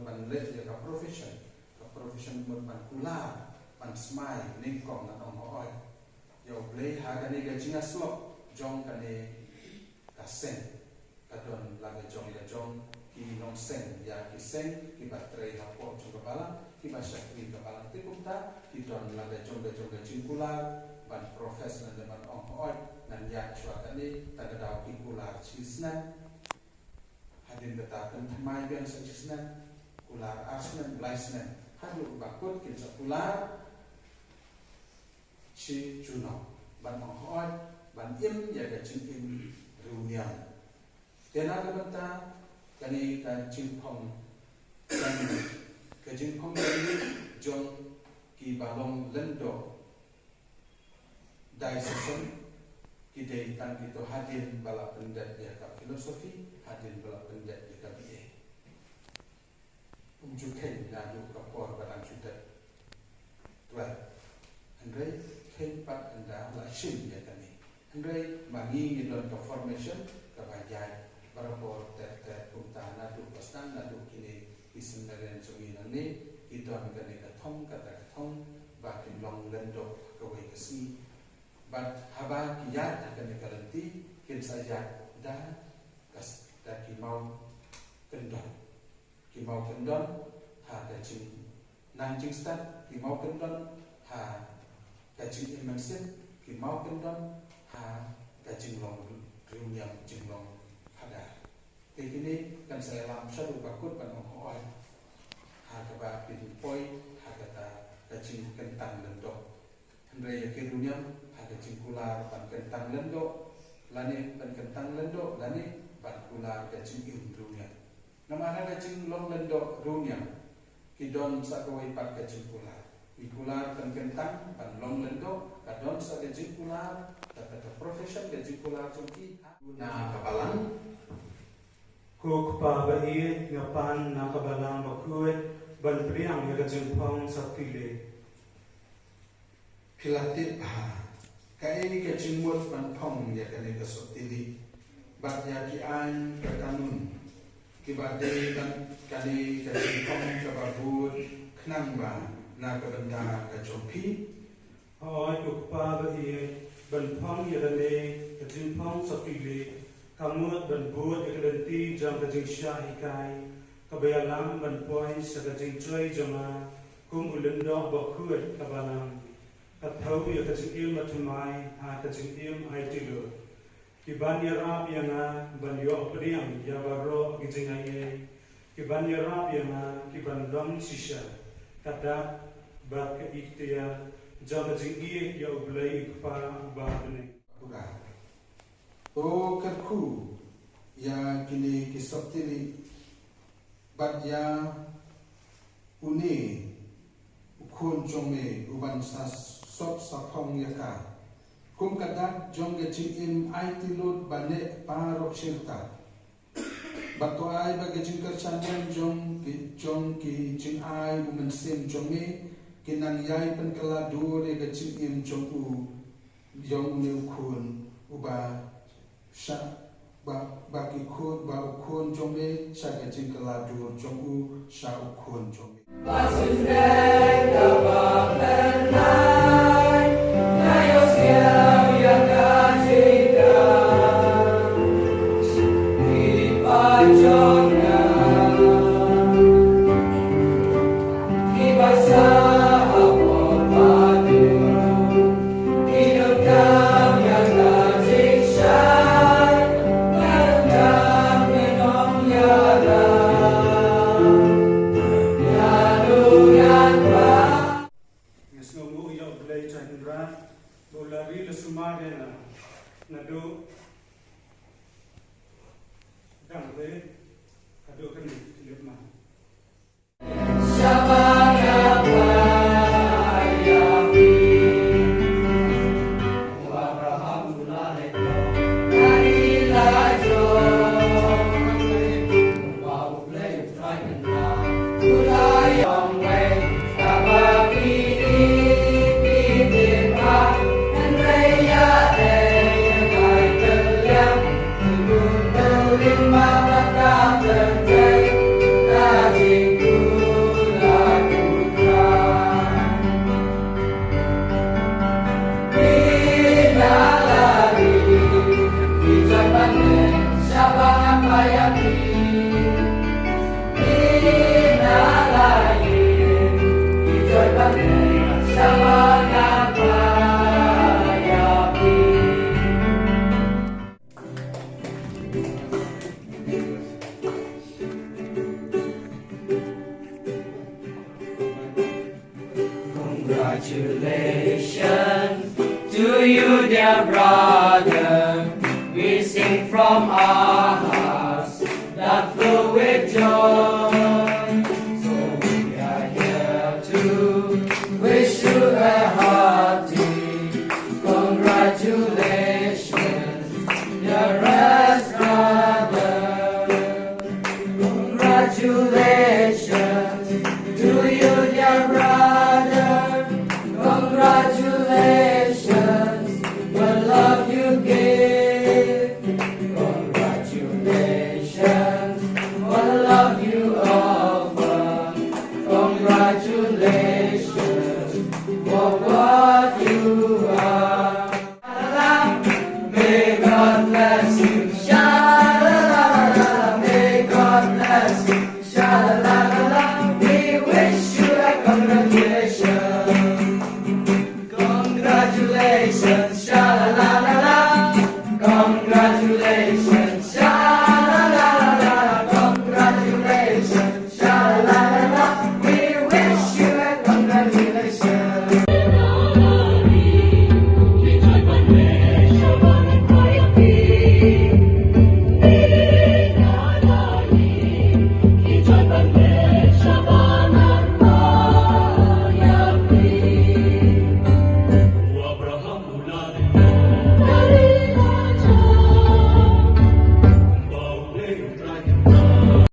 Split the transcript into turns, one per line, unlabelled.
ban let ya ka profession mur ban kula ban smile ning kong na ong oi yo play ha ka ni ga jinga slop jong ka ni ka sen ka don la ga jong ya jong ki nong sen ya ki sen ki ba tre ha po jong ka bala ki ba sha ki ka bala ti kumta ki don la ga jong ga jingkula ban profes na ban ong oi nan ya chwa ka ni ta ga daw ki kula chisna hadin betakan mai biang sa chisna kular asnan blaisnan hadu bakut kin sa kular chi juno ban ong oi ban im ya ga chin im runian tena ka bata kani ka chin phong kan ka chin phong ni jong ki balong lendo dai session ki dei tan ki to hadin bala pendat ya ka filosofi hadin bala pendat ya ka BA umjukai na du ka por badan judat tuan andai ken pat anda la shin ya kani andai mangi ni don ka formation ka bajai barapor te utana du pastan na du kini isendaren chungi nani idon kani ka thong ka ta thong ba kin long lendo ka wei ka si bat haba kiyat akan dikaranti kin sajat da kas da kimau kendon ha da cing nanjing stat kimau kendon ha da cing imensin kimau kendon ha da cing long riunyang cing long hada ini kan saya lam satu bakut pan oi ha ka ba pin poi ha kata da cing kentang lendok Andai ya kedunyam ada cingkular ban kentang lendo lani ban kentang lendo lani ban kular da cing im dunia nama ada cing long lendo dunia kidon sakawai pat ka cingkular ikular ban kentang ban long lendo kadon sa da cingkular kata profession da cingkular cungki na kabalang
ko pa ba iet ngapan na kabalang bakuet ban priang ya ka jingpong sa pile
Pilatip kaini ka jingmut ban pong ya kani ka sotili bat ya ki an ka kanun ki badai dan kani ka jingpong ka babut knang ba na ka benda ka jopi
oi ukpa ba ie ban pong ya dane ka jingpong sa pili kamut ban but ya kadenti jang ka jing sha hikai ka bayalam ban poi sa ka jing choi jama kum ulendo ba khuat ka balang Atau ya kacing ilmu matumai ha kacing ilmu aitilu kiban ya rab yang ban yo priang ya baro gijingai kiban ya rab yang kiban dong sisa kata ba ke ikhtiar jaba jing ya ublai kpa ba ne
ura o kerku ya kini kisotili bat ya uni ukun jome uban sas sop sapong yaka kum kadat jong ge jing im ai tilut bane parok shirta bato ai ba ge jing kerchandan jong ki jing ai umen sim jonge kinang yai pen kala do le ge jing im jong u yong ne kun uba sha ba ki kun ba kun jonge sha ge jing kala do jong u sha u kun jonge
Nado Gambe Kado Kani Kilipma
in my to